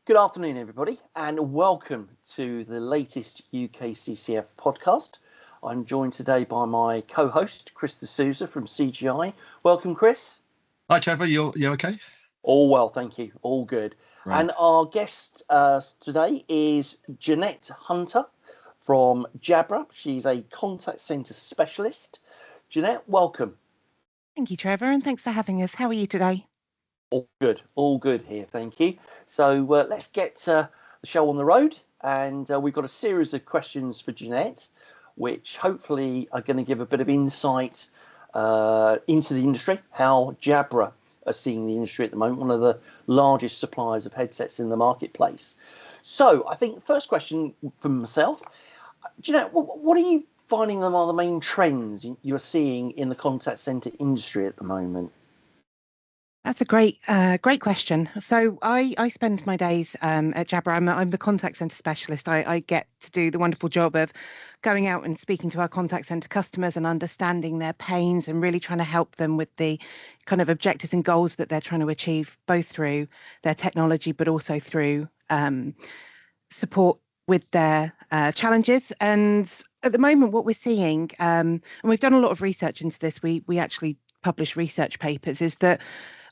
Good afternoon, everybody, and welcome to the latest UKCCF podcast. I'm joined today by my co-host, Chris D'Souza from CGI. Welcome, Chris. Hi, Trevor. You okay? All well, thank you. All good. Right. And our guest today is Jeanette Hunter from Jabra. She's a contact centre specialist. Jeanette, welcome. Thank you, Trevor, and thanks for having us. How are you today? All good here, thank you. So let's get the show on the road, and we've got a series of questions for Jeanette, which hopefully are going to give a bit of insight into the industry, how Jabra are seeing the industry at the moment, one of the largest suppliers of headsets in the marketplace. So I think the first question from myself, Jeanette, what are you finding them are the main trends you're seeing in the contact centre industry at the moment? That's a great question. So I spend my days at Jabra. I'm the contact centre specialist. I get to do the wonderful job of going out and speaking to our contact centre customers and understanding their pains and really trying to help them with the kind of objectives and goals that they're trying to achieve, both through their technology, but also through support with their challenges. And at the moment, what we're seeing, and we've done a lot of research into this, we actually publish research papers, is that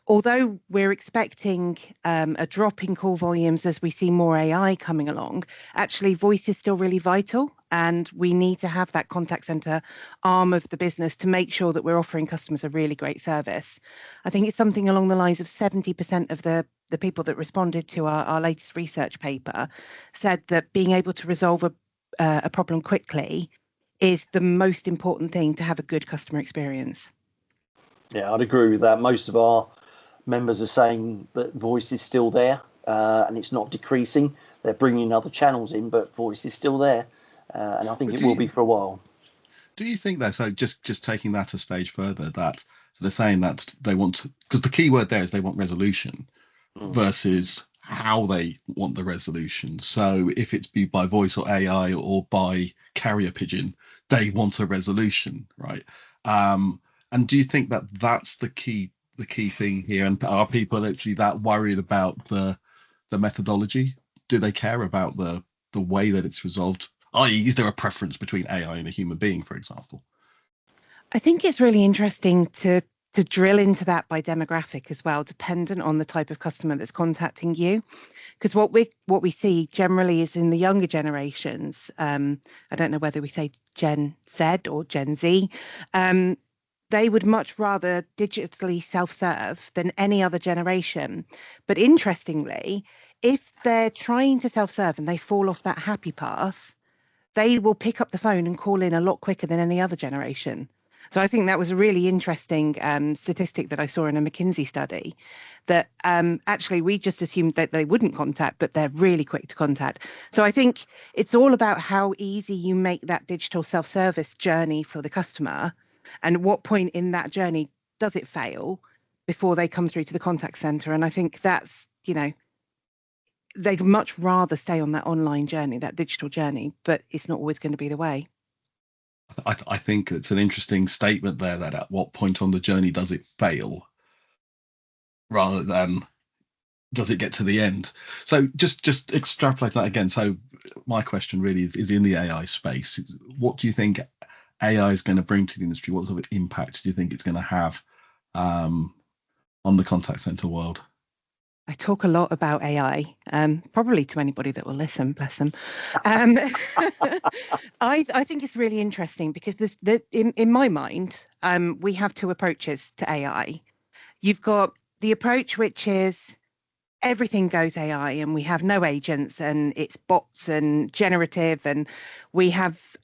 although we're expecting a drop in call volumes as we see more AI coming along, actually voice is still really vital, and we need to have that contact centre arm of the business to make sure that we're offering customers a really great service. I think it's something along the lines of 70% of the people that responded to our latest research paper said that being able to resolve a problem quickly is the most important thing to have a good customer experience. Yeah, I'd agree with that. Most of our members are saying that voice is still there and it's not decreasing. They're bringing other channels in, but voice is still there, and I think it will be for a while. Do you think that, so just taking that a stage further, that so they're saying that they want, because the key word there is they want resolution versus how they want the resolution. So if it's be by voice or AI or by carrier pigeon, they want a resolution, right? And do you think that that's the key thing here? And are people actually that worried about the methodology? Do they care about the way that it's resolved? I.e., is there a preference between AI and a human being, for example? I think it's really interesting to drill into that by demographic as well, dependent on the type of customer that's contacting you. Because what we see generally is in the younger generations, I don't know whether we say Gen Z or Gen Z, they would much rather digitally self-serve than any other generation. But interestingly, if they're trying to self-serve and they fall off that happy path, they will pick up the phone and call in a lot quicker than any other generation. So I think that was a really interesting statistic that I saw in a McKinsey study, that actually we just assumed that they wouldn't contact, but they're really quick to contact. So I think it's all about how easy you make that digital self-service journey for the customer, and at what point in that journey does it fail before they come through to the contact centre. And I think that's, they'd much rather stay on that online journey, that digital journey, but it's not always going to be the way. I think it's an interesting statement there, that at what point on the journey does it fail rather than does it get to the end. So just extrapolate that again. So my question really is in the AI space. What do you think AI is going to bring to the industry? What sort of impact do you think it's going to have on the contact center world? I talk a lot about AI, probably to anybody that will listen, bless them. I think it's really interesting because in my mind, we have two approaches to AI. You've got the approach which is everything goes AI and we have no agents and it's bots and generative, and we have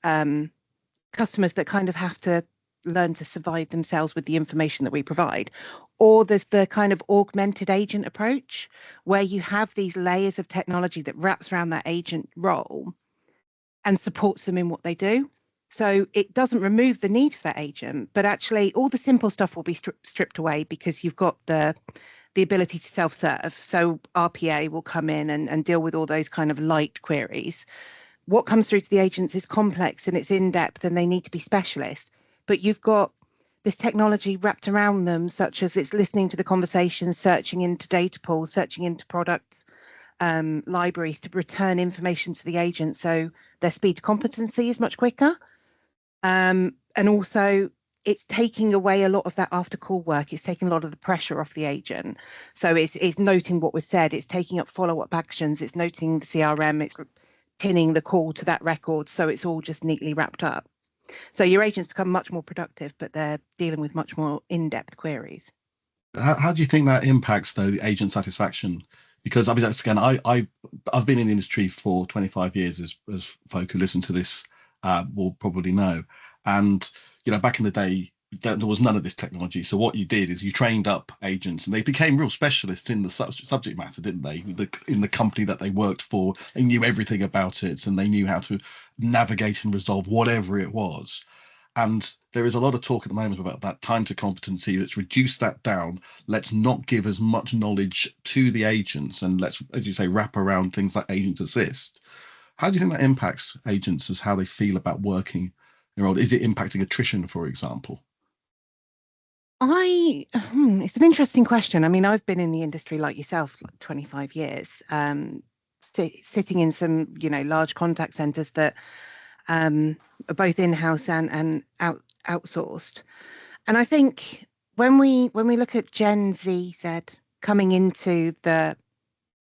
customers that kind of have to learn to survive themselves with the information that we provide. Or there's the kind of augmented agent approach where you have these layers of technology that wraps around that agent role. and supports them in what they do. So it doesn't remove the need for that agent, but actually all the simple stuff will be stripped away because you've got the ability to self-serve. So RPA will come in and deal with all those kind of light queries. What comes through to the agents is complex and it's in-depth and they need to be specialist. But you've got this technology wrapped around them, such as it's listening to the conversation, searching into data pools, searching into product libraries to return information to the agent. So their speed to competency is much quicker. And also it's taking away a lot of that after call work. It's taking a lot of the pressure off the agent. So it's noting what was said. It's taking up follow-up actions. It's noting the CRM. It's pinning the call to that record. So it's all just neatly wrapped up. So your agents become much more productive, but they're dealing with much more in-depth queries. How do you think that impacts, though, the agent satisfaction? Because, I mean, again, I've been in the industry for 25 years, as folk who listen to this will probably know. And, you know, back in the day, there was none of this technology. So what you did is you trained up agents and they became real specialists in the subject matter, didn't they? In the company that they worked for, they knew everything about it and they knew how to navigate and resolve whatever it was. And there is a lot of talk at the moment about that time to competency. Let's reduce that down. Let's not give as much knowledge to the agents. And let's, as you say, wrap around things like Agent Assist. How do you think that impacts agents as how they feel about working in their role? Is it impacting attrition, for example? It's an interesting question. I mean, I've been in the industry like yourself, like 25 years, sitting in some, large contact centers that are both in-house and outsourced. And I think when we look at Gen Z coming into the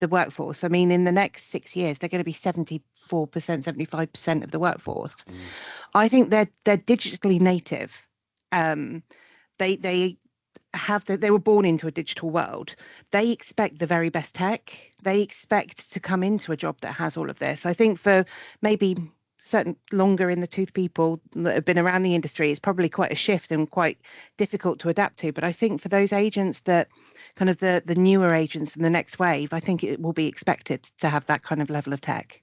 workforce, I mean, in the next 6 years, they're going to be 74%, 75% of the workforce. Mm. I think they're digitally native. They were born into a digital world. They expect the very best tech. They expect to come into a job that has all of this. I think for maybe certain longer in the tooth people that have been around the industry, it's probably quite a shift and quite difficult to adapt to. But I think for those agents that kind of the newer agents in the next wave, I think it will be expected to have that kind of level of tech.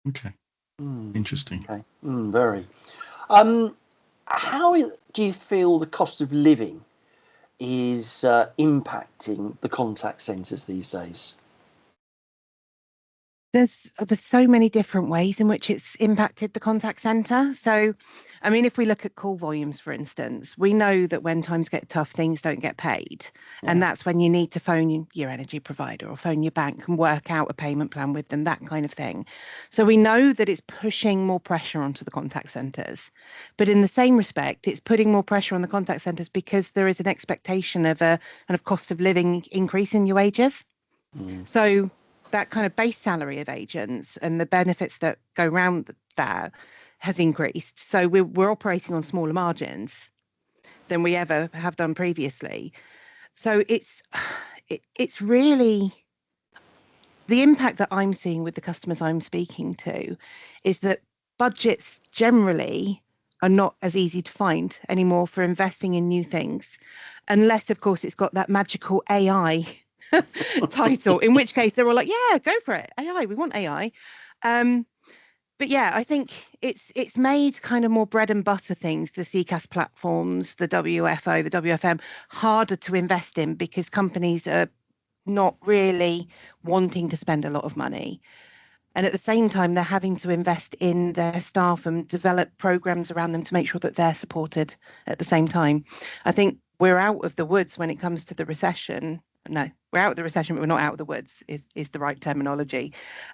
Okay. Interesting. Okay. Very. How do you feel the cost of living is impacting the contact centres these days? There's so many different ways in which it's impacted the contact centre. So, I mean, if we look at call volumes, for instance, we know that when times get tough, things don't get paid. Yeah. And that's when you need to phone your energy provider or phone your bank and work out a payment plan with them, that kind of thing. So we know that it's pushing more pressure onto the contact centres. But in the same respect, it's putting more pressure on the contact centres because there is an expectation of a kind of cost of living increase in your wages. So that kind of base salary of agents and the benefits that go around that has increased. So we're operating on smaller margins than we ever have done previously. So it's really the impact that I'm seeing with the customers I'm speaking to is that budgets generally are not as easy to find anymore for investing in new things, unless, of course, it's got that magical AI title, in which case they're all like, yeah, go for it. AI, we want AI. But yeah, I think it's made kind of more bread and butter things, the CCaaS platforms, the WFO, the WFM, harder to invest in because companies are not really wanting to spend a lot of money. And at the same time, they're having to invest in their staff and develop programs around them to make sure that they're supported at the same time. I think we're out of the woods when it comes to the recession. No, we're out of the recession, but we're not out of the woods is the right terminology.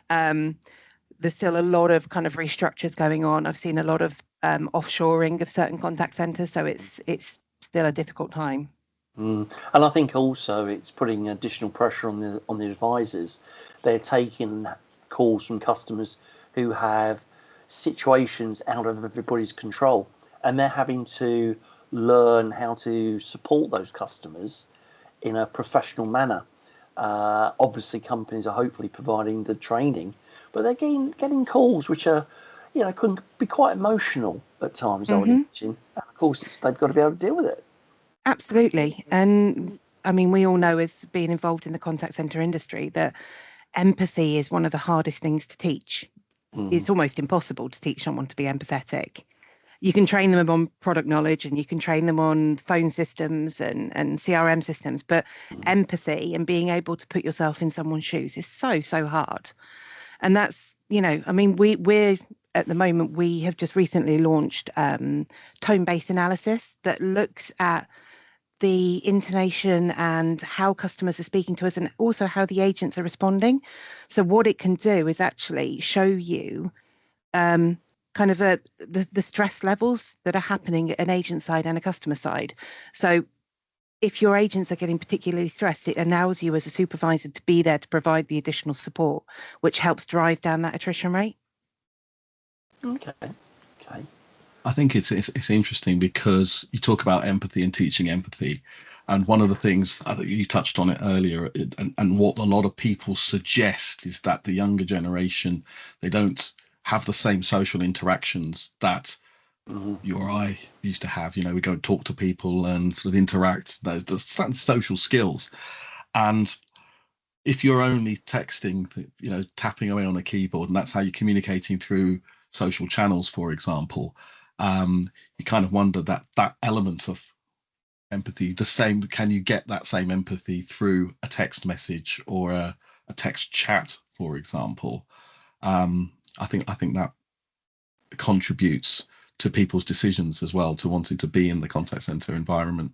There's still a lot of kind of restructures going on. I've seen a lot of offshoring of certain contact centres, so it's still a difficult time. And I think also it's putting additional pressure on the advisors. They're taking calls from customers who have situations out of everybody's control, and they're having to learn how to support those customers in a professional manner. Obviously, companies are hopefully providing the training, but they're getting calls which are, can be quite emotional at times, I would imagine. And of course, they've got to be able to deal with it. Absolutely. And I mean, we all know, as being involved in the contact centre industry, that empathy is one of the hardest things to teach. it's almost impossible to teach someone to be empathetic. You can train them on product knowledge and you can train them on phone systems and CRM systems, but empathy and being able to put yourself in someone's shoes is so hard. And that's, I mean, we're at the moment, we have just recently launched tone-based analysis that looks at the intonation and how customers are speaking to us, and also how the agents are responding. So what it can do is actually show you kind of the stress levels that are happening at an agent side and a customer side. So if your agents are getting particularly stressed, it allows you as a supervisor to be there to provide the additional support, which helps drive down that attrition rate. Okay. I think it's interesting because you talk about empathy and teaching empathy. And one of the things that you touched on it earlier, and what a lot of people suggest is that the younger generation, they don't have the same social interactions that you or I used to have. We go and talk to people and sort of interact. There's certain social skills. And if you're only texting, tapping away on a keyboard, and that's how you're communicating through social channels, for example, you kind of wonder that element of empathy, can you get that same empathy through a text message or a text chat, for example? I think that contributes to people's decisions as well, to wanting to be in the contact center environment.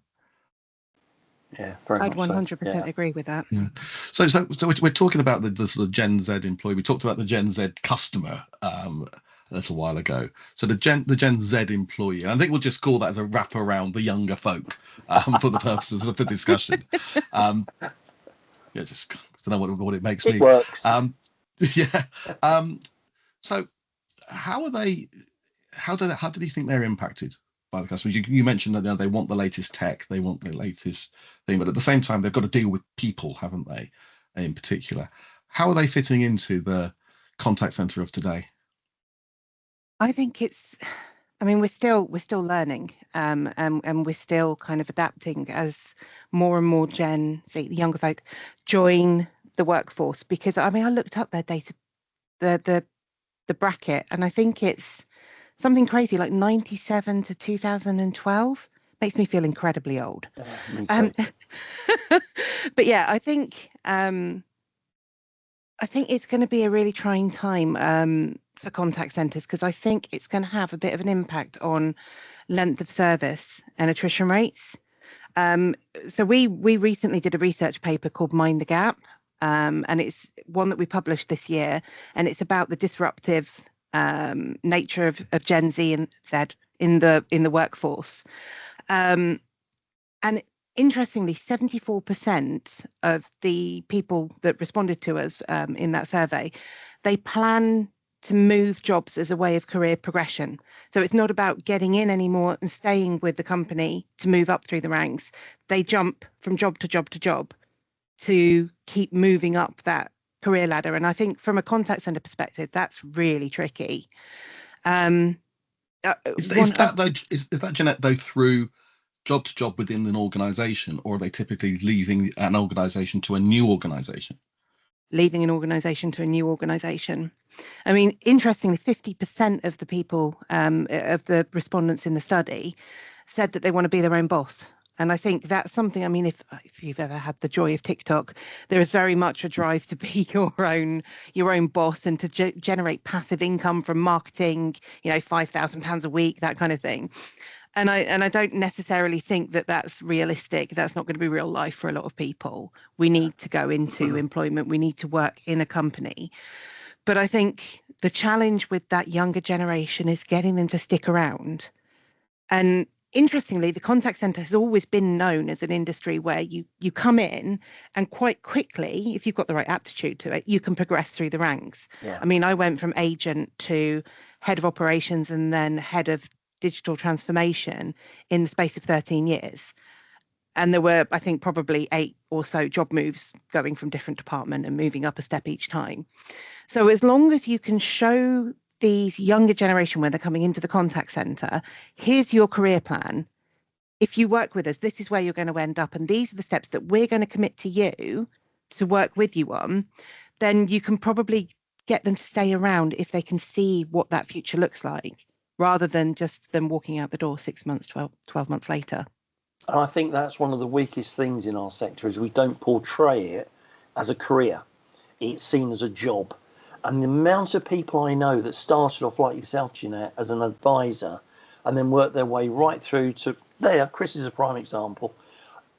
Yeah, very I'd much 100% agree with that. Yeah. So we're talking about the sort of Gen Z employee. We talked about the Gen Z customer a little while ago. So the Gen Z employee, and I think we'll just call that as a wrap around the younger folk for the purposes of the discussion. Just I don't know what it makes me. It works. So how do you think they're impacted by the customers? You mentioned that they want the latest tech, they want the latest thing, but at the same time they've got to deal with people, haven't they? In particular, how are they fitting into the contact center of today? I think we're still learning, and we're still kind of adapting as more and more Gen Z, the younger folk, join the workforce. Because I looked up their data, the bracket, and I think it's something crazy like 97 to 2012. Makes me feel incredibly old. But yeah, I think it's going to be a really trying time for contact centres, because I think it's going to have a bit of an impact on length of service and attrition rates. So we recently did a research paper called Mind the Gap, and it's one that we published this year, and it's about the disruptive nature of Gen Z and Z in the workforce. And interestingly, 74% of the people that responded to us in that survey, they plan to move jobs as a way of career progression. So it's not about getting in anymore and staying with the company to move up through the ranks. They jump from job to job to job to keep moving up that career ladder. And I think from a contact center perspective, that's really tricky. Is that, Jeanette, though, through job to job within an organization, or are they typically leaving an organization to a new organization? Leaving an organization to a new organization. Interestingly, 50% of the people, of the respondents in the study, said that they want to be their own boss. And I think that's something, if you've ever had the joy of TikTok, there is very much a drive to be your own boss and to generate passive income from marketing, £5,000 a week, that kind of thing. And I don't necessarily think that that's realistic. That's not going to be real life for a lot of people. We need to go into employment. We need to work in a company. But I think the challenge with that younger generation is getting them to stick around. And interestingly, the contact center has always been known as an industry where you come in and quite quickly, if you've got the right aptitude to it, you can progress through the ranks. Yeah. I went from agent to head of operations and then head of digital transformation in the space of 13 years. And there were, I think, probably 8 or so job moves going from different department and moving up a step each time. So as long as you can show these younger generation, when they're coming into the contact center, here's your career plan. If you work with us, this is where you're going to end up. And these are the steps that we're going to commit to you to work with you on. Then you can probably get them to stay around if they can see what that future looks like, rather than just them walking out the door 6 months, 12 months later. And I think that's one of the weakest things in our sector is we don't portray it as a career. It's seen as a job. And the amount of people I know that started off like yourself, Jeanette, as an advisor and then worked their way right through to, Chris is a prime example,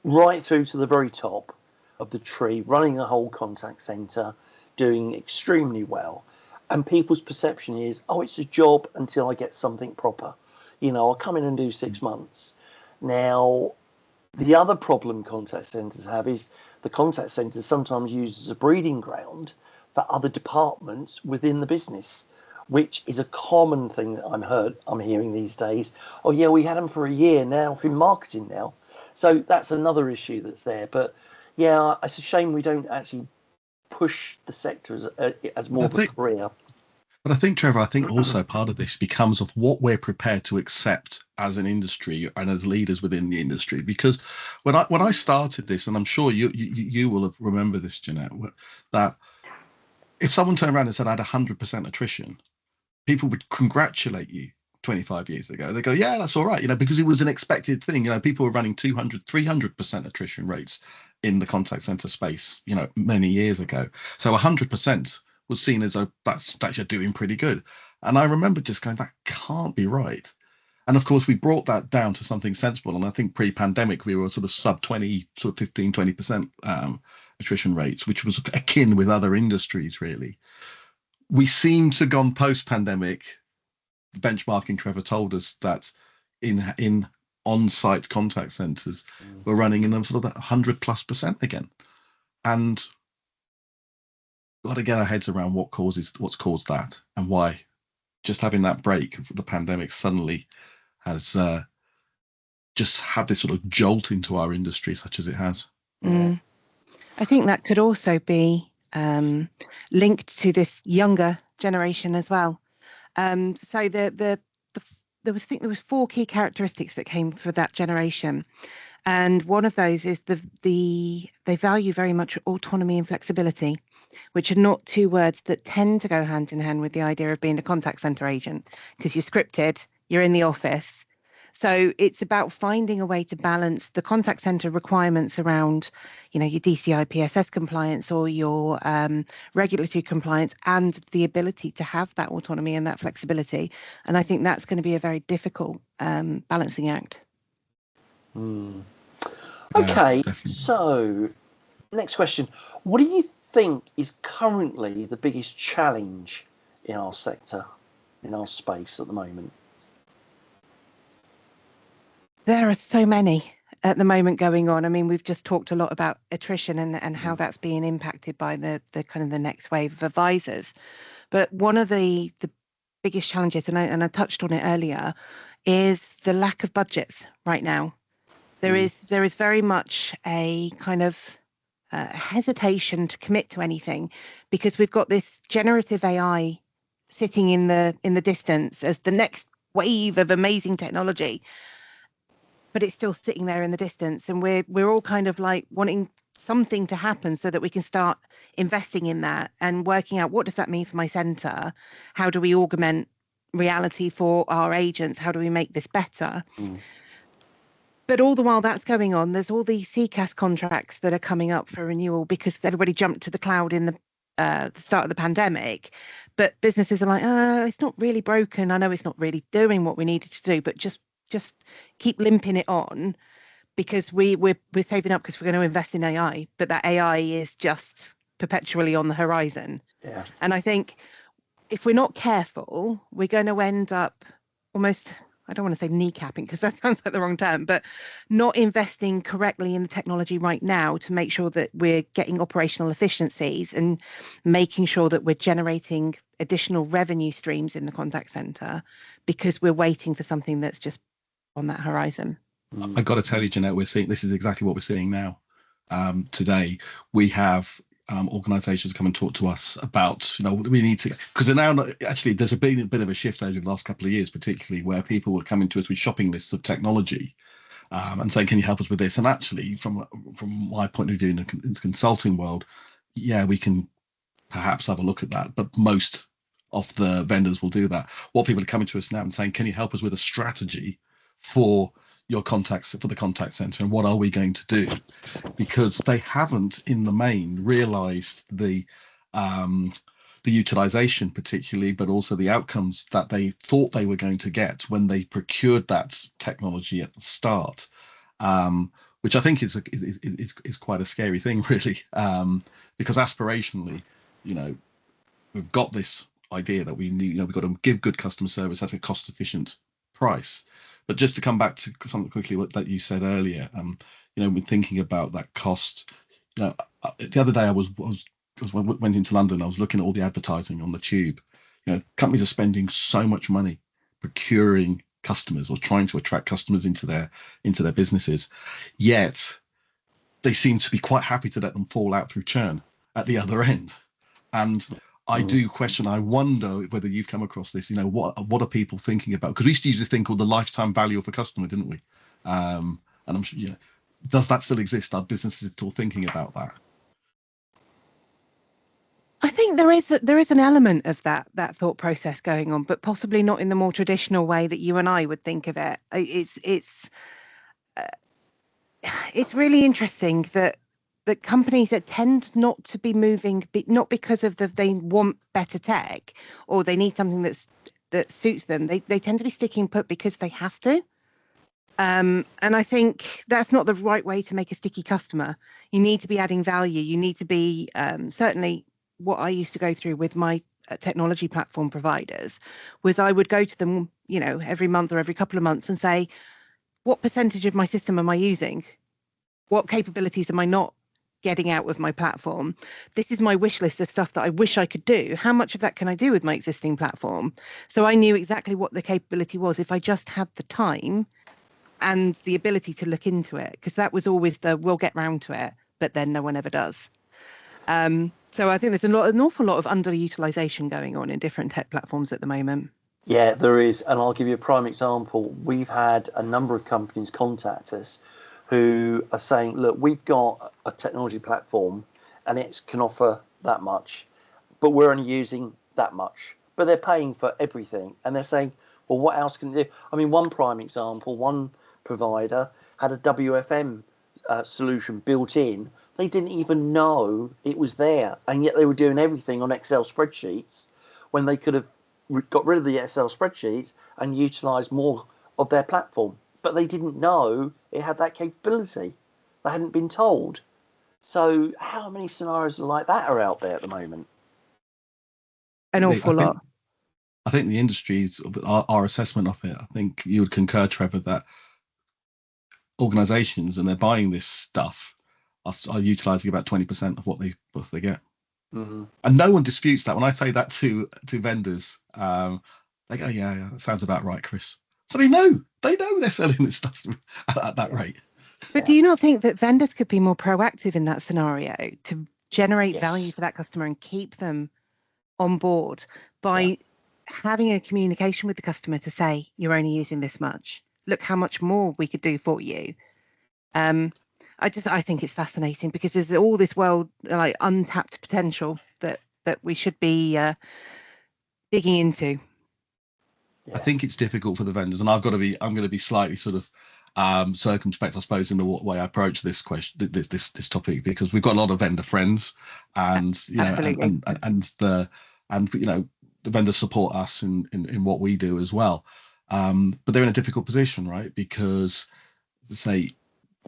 right through to the very top of the tree, running a whole contact centre, doing extremely well. And people's perception is, oh, it's a job until I get something proper. I'll come in and do 6 months. Now, the other problem contact centres have is the contact centre sometimes used as a breeding ground for other departments within the business, which is a common thing that I'm hearing these days. Oh yeah, we had them for a year now in marketing now. So that's another issue that's there. But yeah, it's a shame we don't actually push the sector as more of a career. But I think, Trevor, also part of this becomes of what we're prepared to accept as an industry and as leaders within the industry. Because when I started this, and I'm sure you will have remembered this, Jeanette, that if someone turned around and said I had 100% attrition, people would congratulate you 25 years ago. They go, yeah, that's all right, because it was an expected thing. People were running 200, 300% attrition rates in the contact center space, many years ago. So 100% was seen as that's you're doing pretty good. And I remember just going, that can't be right. And of course, we brought that down to something sensible. And I think pre-pandemic, we were sort of sub 20, sort of 15, 20% attrition rates, which was akin with other industries, really. We seem to have gone post-pandemic. Benchmarking, Trevor told us that in on-site contact centres, we're running in them sort of that 100+% again. And got to get our heads around what's caused that and why just having that break of the pandemic suddenly has just had this sort of jolt into our industry such as it has. I think that could also be linked to this younger generation as well. So there was 4 key characteristics that came for that generation. And one of those is they value very much autonomy and flexibility, which are not 2 words that tend to go hand in hand with the idea of being a contact center agent, because you're scripted, you're in the office. So it's about finding a way to balance the contact center requirements around, your DCI PSS compliance or your regulatory compliance, and the ability to have that autonomy and that flexibility. And I think that's going to be a very difficult balancing act. Okay, so next question. What do you think is currently the biggest challenge in our sector, in our space at the moment? There are so many at the moment going on. I mean, we've just talked a lot about attrition and how that's being impacted by the kind of the next wave of advisors. But one of the biggest challenges, and I touched on it earlier, is the lack of budgets right now. There is very much a kind of hesitation to commit to anything, because we've got this generative AI sitting in the distance as the next wave of amazing technology, but it's still sitting there in the distance, and we're all kind of like wanting something to happen so that we can start investing in that and working out, what does that mean for my centre? How do we augment reality for our agents? How do we make this better? But all the while that's going on, there's all these CCAS contracts that are coming up for renewal because everybody jumped to the cloud in the start of the pandemic. But businesses are like, oh, it's not really broken. I know it's not really doing what we needed to do, but just keep limping it on, because we're saving up because we're going to invest in AI. But that AI is just perpetually on the horizon. Yeah. And I think if we're not careful, we're going to end up almost, I don't want to say kneecapping because that sounds like the wrong term, but not investing correctly in the technology right now to make sure that we're getting operational efficiencies and making sure that we're generating additional revenue streams in the contact center, because we're waiting for something that's just on that horizon. I've got to tell you, Jeanette, this is exactly what we're seeing now. Today, we have organisations come and talk to us about, we need to, because now actually there's been a bit of a shift over the last couple of years, particularly where people were coming to us with shopping lists of technology and saying, can you help us with this? And actually, from my point of view in the consulting world, yeah, we can perhaps have a look at that. But most of the vendors will do that. What people are coming to us now and saying, can you help us with a strategy for your contacts, for the contact center, and what are we going to do? Because they haven't in the main realized the utilization particularly, but also the outcomes that they thought they were going to get when they procured that technology at the start, which I think is quite a scary thing, really, because aspirationally, we've got this idea that we need, we've got to give good customer service at a cost-efficient price. But just to come back to something quickly that you said earlier, when thinking about that cost, the other day I went into London. I was looking at all the advertising on the tube. Companies are spending so much money procuring customers or trying to attract customers into their businesses, yet they seem to be quite happy to let them fall out through churn at the other end. And I do question. I wonder whether you've come across this. What are people thinking about? Because we used to use a thing called the lifetime value of a customer, didn't we? And I'm sure, does that still exist? Are businesses still thinking about that? I think there is an element of that thought process going on, but possibly not in the more traditional way that you and I would think of it. It's really interesting that companies that tend not to be moving, not because of they want better tech or they need something that suits them. They tend to be sticking put because they have to. And I think that's not the right way to make a sticky customer. You need to be adding value. You need to be certainly. What I used to go through with my technology platform providers was I would go to them, every month or every couple of months and say, what percentage of my system am I using? What capabilities am I not getting out with my platform? This is my wish list of stuff that I wish I could do. How much of that can I do with my existing platform? So I knew exactly what the capability was if I just had the time and the ability to look into it, because that was always we'll get round to it, but then no one ever does. So I think there's an awful lot of underutilization going on in different tech platforms at the moment. Yeah, there is. And I'll give you a prime example. We've had a number of companies contact us who are saying, look, we've got a technology platform and it can offer that much, but we're only using that much. But they're paying for everything. And they're saying, well, what else can they do? I mean, one prime example, one provider had a WFM solution built in. They didn't even know it was there, and yet they were doing everything on Excel spreadsheets when they could have got rid of the Excel spreadsheets and utilised more of their platform. But they didn't know it had that capability. They hadn't been told. So how many scenarios like that are out there at the moment? An awful lot. I think the industry's, our assessment of it, I think you would concur, Trevor, that organisations, and they're buying this stuff, are utilising about 20% of what they get. Mm-hmm. And no one disputes that. When I say that to vendors, they go, yeah, that sounds about right, Chris. So they know they're selling this stuff at that rate. But do you not think that vendors could be more proactive in that scenario to generate value for that customer and keep them on board by having a communication with the customer to say, you're only using this much. Look how much more we could do for you. I think it's fascinating because there's all this world, like untapped potential that we should be digging into. I think it's difficult for the vendors, and I'm going to be slightly sort of circumspect, I suppose, in the way I approach this question, this topic, because we've got a lot of vendor friends, and the vendors support us in what we do as well. But they're in a difficult position, right? Because, say,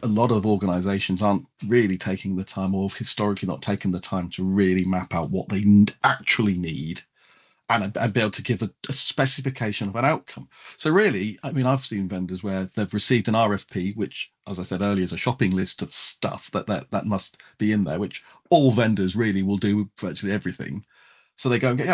a lot of organizations aren't really taking the time, or historically not taking the time, to really map out what they actually need and be able to give a specification of an outcome. So really, I mean, I've seen vendors where they've received an RFP, which, as I said earlier, is a shopping list of stuff that must be in there, which all vendors really will do virtually everything. So they go and get,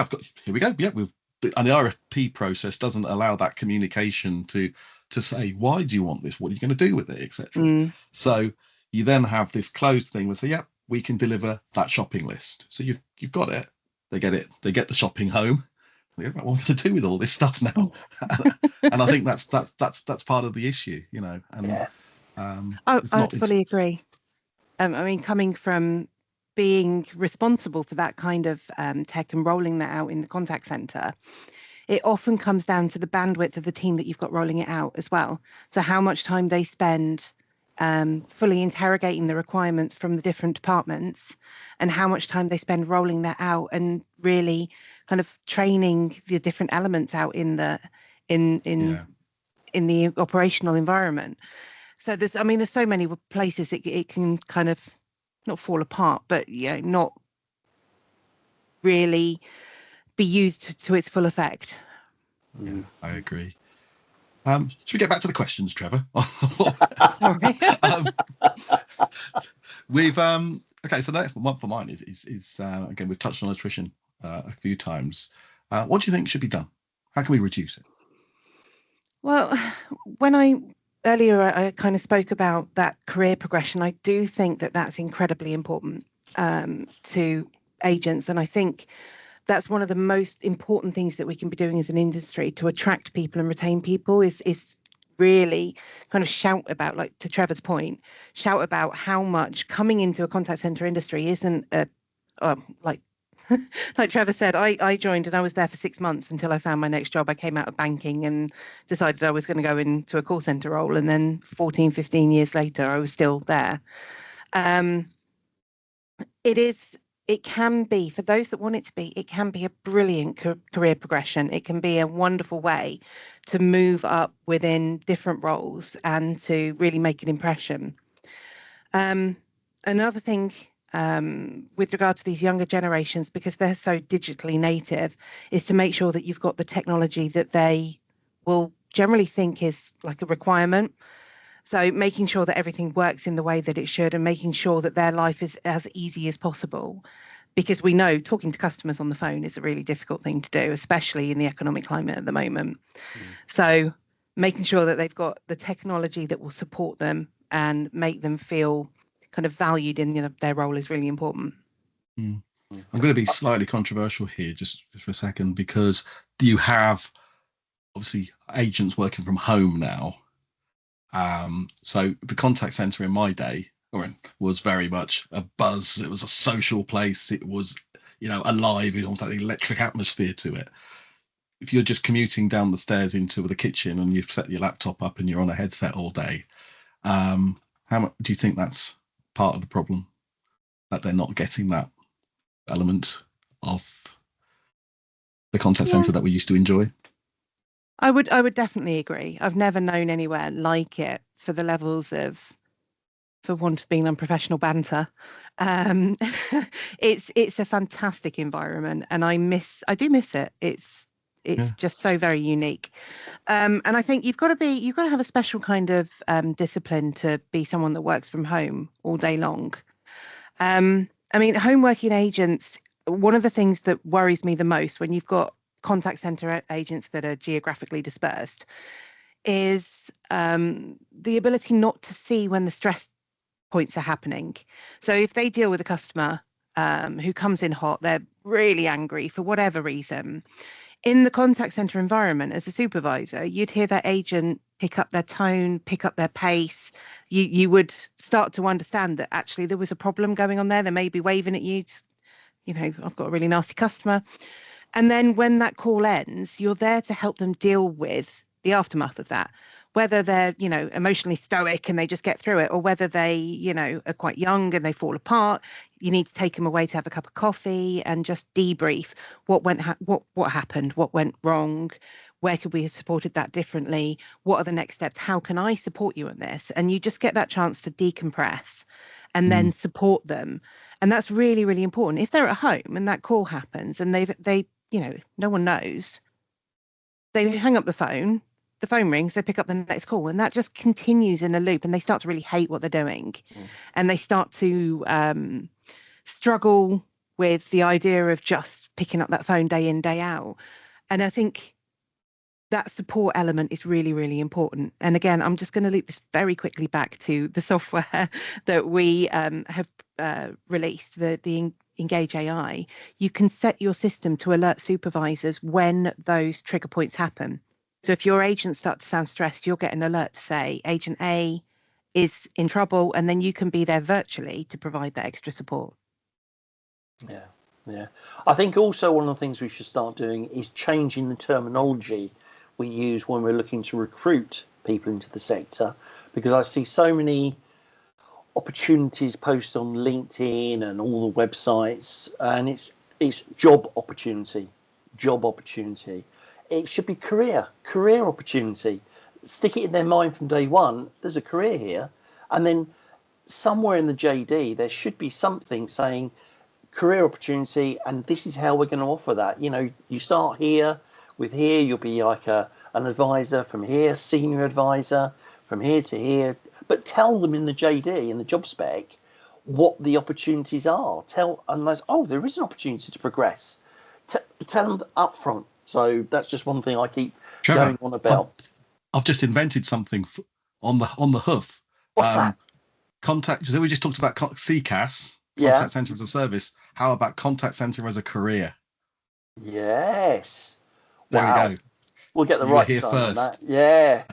here we go. Yeah, and the RFP process doesn't allow that communication to say, why do you want this? What are you going to do with it, etc. So you then have this closed thing with, we can deliver that shopping list. So you've got it. They get it. They get the shopping home. They go, what am I going to do with all this stuff now? And I think that's part of the issue, And I fully agree. I mean, coming from being responsible for that kind of tech and rolling that out in the contact center, it often comes down to the bandwidth of the team that you've got rolling it out as well. So how much time they spend fully interrogating the requirements from the different departments, and how much time they spend rolling that out and really kind of training the different elements out in the operational environment. So there's so many places it can kind of not fall apart, but not really be used to its full effect. Yeah, I agree. Should we get back to the questions, Trevor? Sorry. We've okay. So the next one for mine is again, we've touched on attrition a few times. What do you think should be done? How can we reduce it? Well, earlier I kind of spoke about that career progression. I do think that that's incredibly important to agents, and I think that's one of the most important things that we can be doing as an industry to attract people and retain people is really kind of shout about, like to Trevor's point, shout about how much coming into a contact center industry isn't like like Trevor said, I joined and I was there for 6 months until I found my next job. I came out of banking and decided I was going to go into a call center role. And then 14, 15 years later, I was still there. It can be, for those that want it to be, it can be a brilliant career progression. It can be a wonderful way to move up within different roles and to really make an impression. Another thing with regard to these younger generations, because they're so digitally native, is to make sure that you've got the technology that they will generally think is like a requirement. So making sure that everything works in the way that it should, and making sure that their life is as easy as possible. Because we know talking to customers on the phone is a really difficult thing to do, especially in the economic climate at the moment. So making sure that they've got the technology that will support them and make them feel kind of valued in their role is really important. I'm going to be slightly controversial here just for a second, because you have obviously agents working from home now. So the contact center in my day was very much a buzz. It was a social place. It was, alive. It almost had an electric atmosphere to it. If you're just commuting down the stairs into the kitchen and you've set your laptop up and you're on a headset all day, how much do you think that's part of the problem, that they're not getting that element of the contact center that we used to enjoy? I would definitely agree. I've never known anywhere like it for the levels of, for want of being unprofessional, banter. It's a fantastic environment, and I do miss it. It's just so very unique. And I think you've got to have a special kind of discipline to be someone that works from home all day long. Home working agents, one of the things that worries me the most when you've got contact center agents that are geographically dispersed is the ability not to see when the stress points are happening. So if they deal with a customer who comes in hot, they're really angry for whatever reason, in the contact center environment as a supervisor, you'd hear that agent pick up their tone, pick up their pace. You would start to understand that actually there was a problem going on there. They may be waving at you, I've got a really nasty customer. And then when that call ends, you're there to help them deal with the aftermath of that, whether they're, emotionally stoic and they just get through it, or whether they, are quite young and they fall apart. You need to take them away to have a cup of coffee and just debrief what happened, what went wrong, where could we have supported that differently, what are the next steps, how can I support you in this? And you just get that chance to decompress and then support them. And that's really, really important. If they're at home and that call happens and they no one knows, they hang up the phone rings, they pick up the next call, and that just continues in a loop, and they start to really hate what they're doing. And they start to struggle with the idea of just picking up that phone day in, day out. And I think that support element is really, really important. And again, I'm just going to loop this very quickly back to the software that we have released, the Engage AI. You can set your system to alert supervisors when those trigger points happen. So if your agents start to sound stressed, you'll get an alert to say Agent A is in trouble, and then you can be there virtually to provide that extra support. Yeah, yeah. I think also one of the things we should start doing is changing the terminology we use when we're looking to recruit people into the sector, because I see so many opportunities posted on LinkedIn and all the websites, and it's job opportunity. It should be career opportunity. Stick it in their mind from day one. There's a career here, and then somewhere in the JD there should be something saying career opportunity, and this is how we're going to offer that. You start here. With here, you'll be like an advisor. From here, senior advisor. From here to here. But tell them in the JD, in the job spec, what the opportunities are. Tell them, there is an opportunity to progress. Tell them up front. So that's just one thing I keep Trevor, going on about. I've just invented something on the hoof. What's that? Contact. So we just talked about CCAS, contact center as a service. How about contact center as a career? Yes. There we go. We'll get the You right here sign first. on that. Yeah.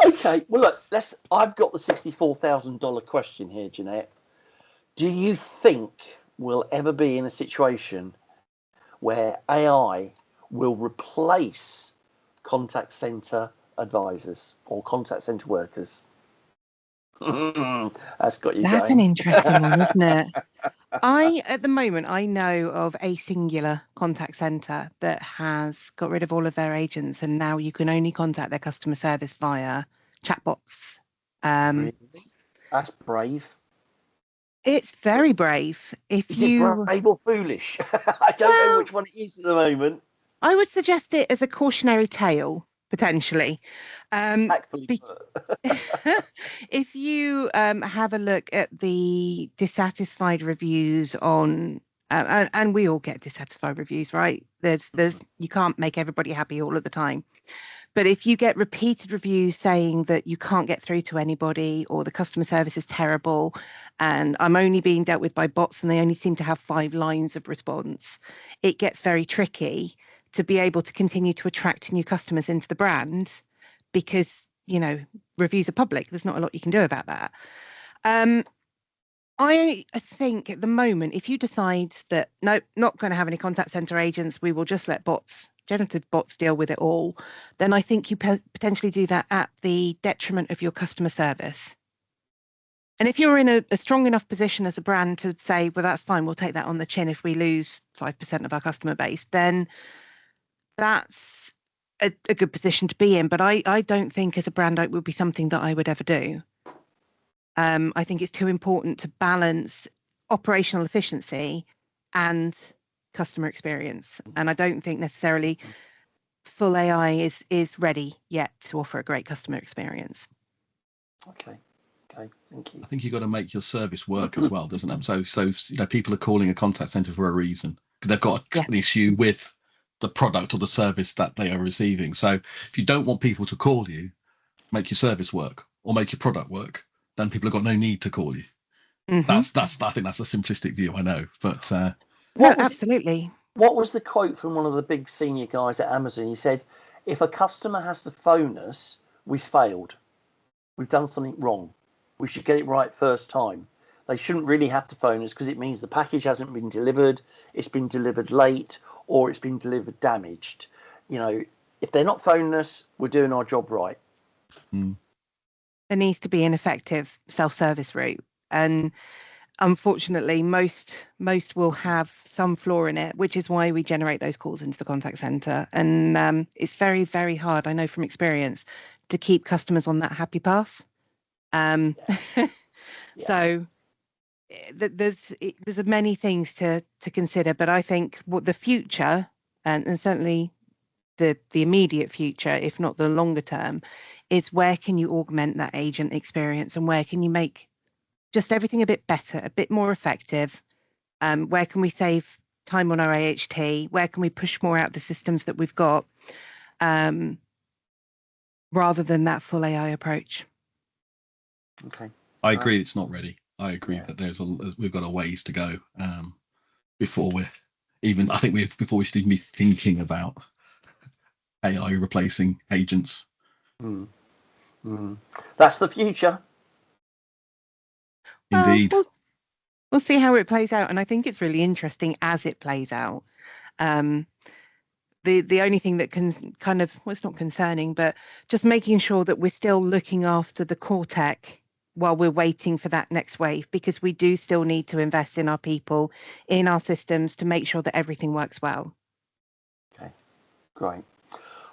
Okay. Well, look. I've got the $64,000 question here, Jeanette. Do you think we'll ever be in a situation where AI will replace contact center advisors or contact center workers? That's got you That's going. an interesting one, isn't it? At the moment, I know of a singular contact centre that has got rid of all of their agents, and now you can only contact their customer service via chatbots. Really? That's brave. It's very brave. Is it brave or foolish? I don't know which one it is at the moment. I would suggest it as a cautionary tale, potentially. If you have a look at the dissatisfied reviews on, and we all get dissatisfied reviews, right? There's you can't make everybody happy all of the time. But if you get repeated reviews saying that you can't get through to anybody, or the customer service is terrible, and I'm only being dealt with by bots and they only seem to have 5 lines of response, it gets very tricky to be able to continue to attract new customers into the brand, because, reviews are public. There's not a lot you can do about that. I think at the moment, if you decide that, no, not going to have any contact center agents, we will just let generative bots deal with it all, then I think you potentially do that at the detriment of your customer service. And if you're in a strong enough position as a brand to say, well, that's fine, we'll take that on the chin if we lose 5% of our customer base, then that's a good position to be in. But I don't think as a brand it would be something that I would ever do. I think it's too important to balance operational efficiency and customer experience. And I don't think necessarily full AI is ready yet to offer a great customer experience. Okay, thank you. I think you've got to make your service work as well, doesn't it? So people are calling a contact center for a reason, because they've got an issue with the product or the service that they are receiving. So if you don't want people to call you, make your service work or make your product work, then people have got no need to call you. Mm-hmm. I think that's a simplistic view, I know, but absolutely. What was the quote from one of the big senior guys at Amazon? He said, "If a customer has to phone us, we failed. We've done something wrong. We should get it right first time. They shouldn't really have to phone us, because it means the package hasn't been delivered, it's been delivered late, or it's been delivered damaged. If they're not phoning us, we're doing our job right." There needs to be an effective self-service route, and unfortunately most will have some flaw in it, which is why we generate those calls into the contact center. And it's very, very hard, I know from experience, to keep customers on that happy path. So there's many things to consider, but I think what the future, and certainly the immediate future, if not the longer term, is where can you augment that agent experience, and where can you make just everything a bit better, a bit more effective? Where can we save time on our AHT? Where can we push more out the systems that we've got, rather than that full AI approach? Okay. I agree. It's not ready. I agree that we've got a ways to go before we should even be thinking about AI replacing agents. That's the future. Indeed. We'll see how it plays out, and I think it's really interesting as it plays out. The only thing that can kind of, well, it's not concerning, but just making sure that we're still looking after the core tech while we're waiting for that next wave, because we do still need to invest in our people, in our systems, to make sure that everything works well. Okay, great.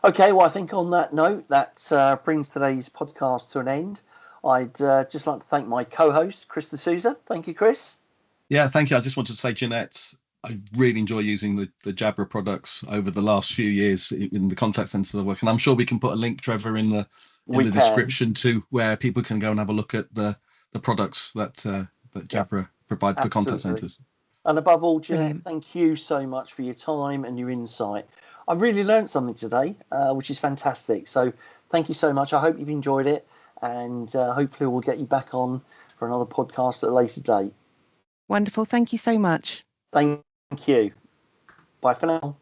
Okay, well, I think on that note, that brings today's podcast to an end. I'd just like to thank my co-host, Chris D'Souza. Thank you, Chris. Yeah, thank you. I just wanted to say, Jeanette, I really enjoy using the Jabra products over the last few years in the contact centre of work. And I'm sure we can put a link, Trevor, in the description to where people can go and have a look at the products that Jabra provide for contact centres. And above all, Jeanette, thank you so much for your time and your insight. I really learned something today, which is fantastic. So thank you so much. I hope you've enjoyed it, and hopefully we'll get you back on for another podcast at a later date. Wonderful. Thank you so much. Thank you. Bye for now.